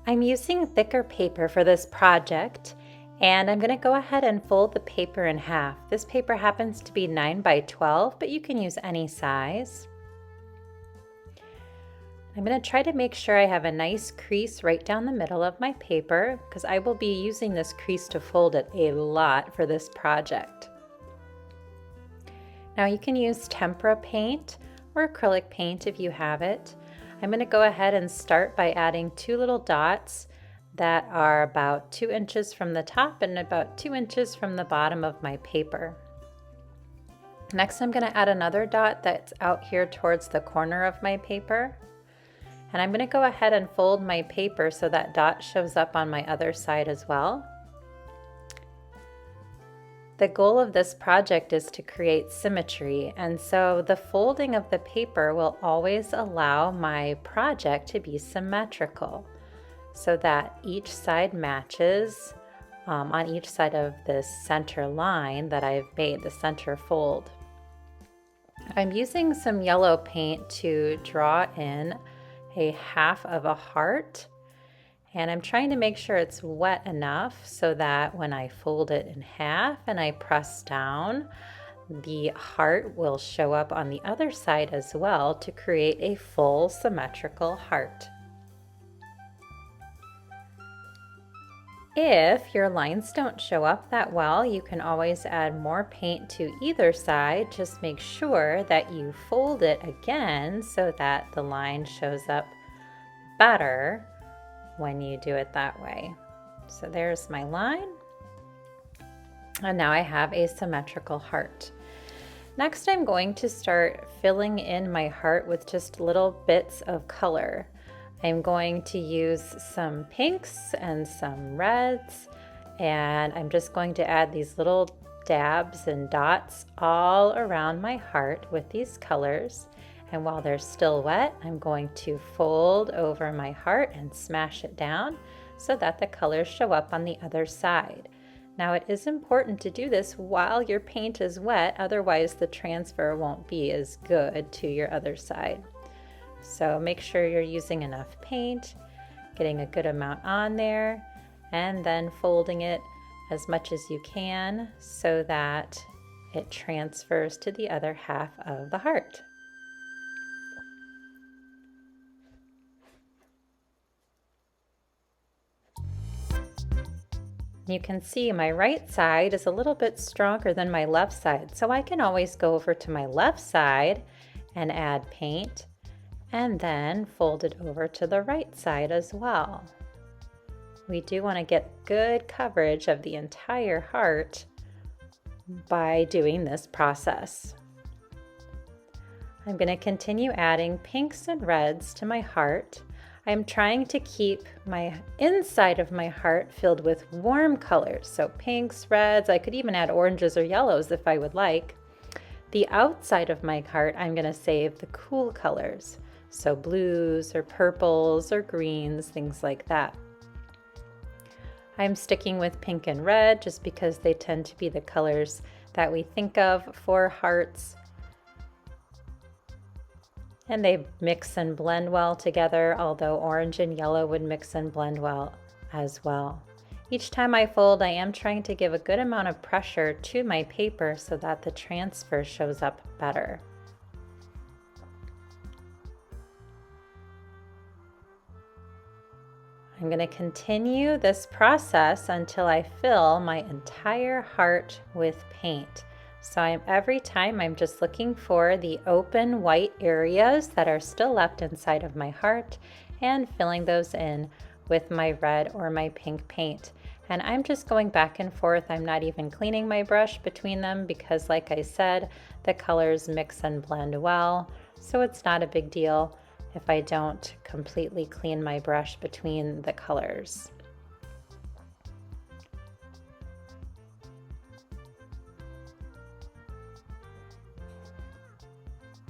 I'm using thicker paper for this project, and I'm going to go ahead and fold the paper in half. This paper happens to be 9 by 12, but you can use any size. I'm going to try to make sure I have a nice crease right down the middle of my paper because I will be using this crease to fold it a lot for this project. Now you can use tempera paint or acrylic paint if you have it. I'm going to go ahead and start by adding 2 little dots that are about 2 inches from the top and about 2 inches from the bottom of my paper. Next, I'm going to add another dot that's out here towards the corner of my paper. And I'm going to go ahead and fold my paper so that dot shows up on my other side as well. The goal of this project is to create symmetry, and so the folding of the paper will always allow my project to be symmetrical so that each side matches on each side of this center line that I've made, the center fold. I'm using some yellow paint to draw in a half of a heart, and I'm trying to make sure it's wet enough so that when I fold it in half and I press down, the heart will show up on the other side as well to create a full symmetrical heart. If your lines don't show up that well, you can always add more paint to either side. Just make sure that you fold it again so that the line shows up better when you do it that way. So there's my line. And now I have a symmetrical heart. Next, I'm going to start filling in my heart with just little bits of color. I'm going to use some pinks and some reds, and I'm just going to add these little dabs and dots all around my heart with these colors. And while they're still wet, I'm going to fold over my heart and smash it down so that the colors show up on the other side. Now it is important to do this while your paint is wet, otherwise the transfer won't be as good to your other side. So make sure you're using enough paint, getting a good amount on there, and then folding it as much as you can so that it transfers to the other half of the heart. You can see my right side is a little bit stronger than my left side, so I can always go over to my left side and add paint and then fold it over to the right side as well. We do want to get good coverage of the entire heart by doing this process. I'm going to continue adding pinks and reds to my heart. I'm trying to keep my inside of my heart filled with warm colors, so pinks, reds, I could even add oranges or yellows if I would like. The outside of my heart, I'm going to save the cool colors. So blues or purples or greens, things like that. I'm sticking with pink and red just because they tend to be the colors that we think of for hearts. And they mix and blend well together, although orange and yellow would mix and blend well as well. Each time I fold, I am trying to give a good amount of pressure to my paper so that the transfer shows up better. I'm going to continue this process until I fill my entire heart with paint. So every time I'm just looking for the open white areas that are still left inside of my heart and filling those in with my red or my pink paint. And I'm just going back and forth. I'm not even cleaning my brush between them because, like I said, the colors mix and blend well. So it's not a big deal if I don't completely clean my brush between the colors.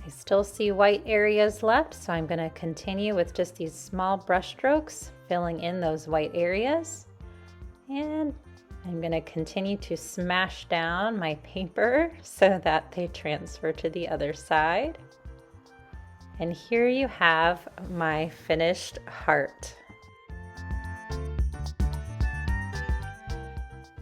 I still see white areas left, so I'm going to continue with just these small brush strokes, filling in those white areas. And I'm going to continue to smash down my paper so that they transfer to the other side. And here you have my finished heart.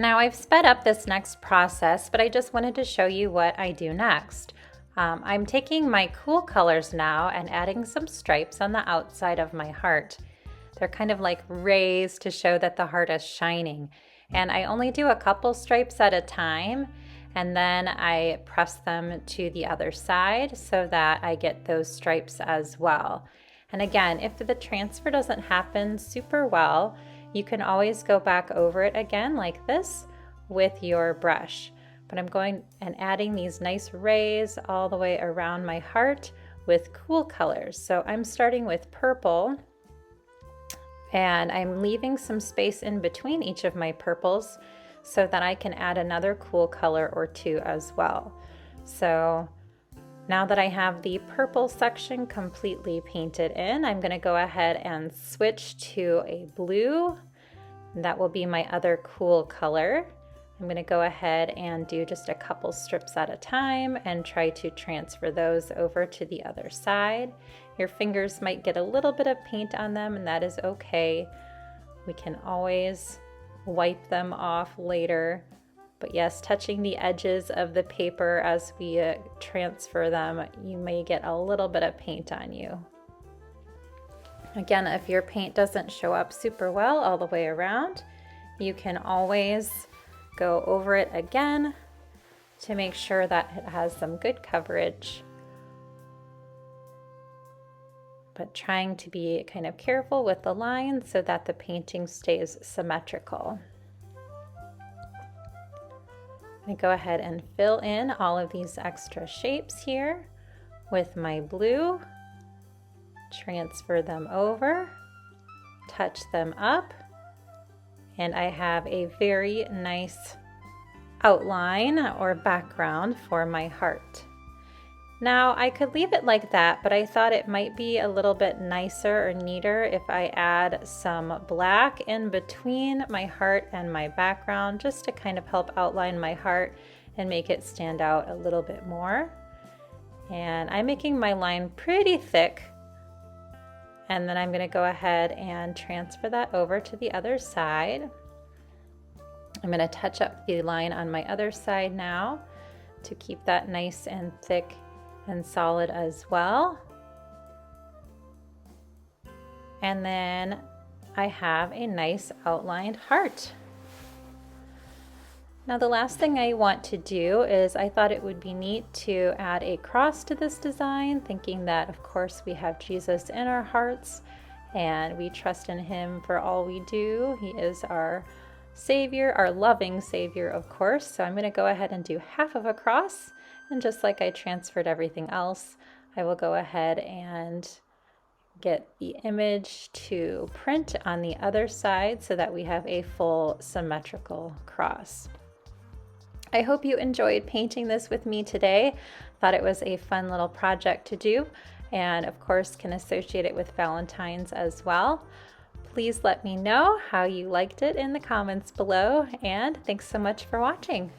Now I've sped up this next process, but I just wanted to show you what I do next. I'm taking my cool colors now and adding some stripes on the outside of my heart. They're kind of like rays to show that the heart is shining. And I only do a couple stripes at a time, and then I press them to the other side so that I get those stripes as well. And again, if the transfer doesn't happen super well, you can always go back over it again like this with your brush. But I'm going and adding these nice rays all the way around my heart with cool colors. So I'm starting with purple, and I'm leaving some space in between each of my purples so that I can add another cool color or two as well. So now that I have the purple section completely painted in, I'm going to go ahead and switch to a blue. That will be my other cool color. I'm going to go ahead and do just a couple strips at a time and try to transfer those over to the other side. Your fingers might get a little bit of paint on them, and that is okay. We can always wipe them off later. But yes, touching the edges of the paper as we transfer them, you may get a little bit of paint on you. Again, if your paint doesn't show up super well all the way around, you can always go over it again to make sure that it has some good coverage. But trying to be kind of careful with the lines so that the painting stays symmetrical. I go ahead and fill in all of these extra shapes here with my blue, transfer them over, touch them up, and I have a very nice outline or background for my heart. Now I could leave it like that, but I thought it might be a little bit nicer or neater if I add some black in between my heart and my background, just to kind of help outline my heart and make it stand out a little bit more. And I'm making my line pretty thick, and then I'm going to go ahead and transfer that over to the other side. I'm going to touch up the line on my other side now to keep that nice and thick and solid as well. And then I have a nice outlined heart. Now the last thing I want to do is, I thought it would be neat to add a cross to this design, thinking that of course we have Jesus in our hearts and we trust in him for all we do. He is our Savior, our loving Savior, of course. So I'm going to go ahead and do half of a cross, and just like I transferred everything else, I will go ahead and get the image to print on the other side so that we have a full symmetrical cross. I hope you enjoyed painting this with me today. Thought it was a fun little project to do, and of course can associate it with Valentine's as well. Please let me know how you liked it in the comments below, and thanks so much for watching.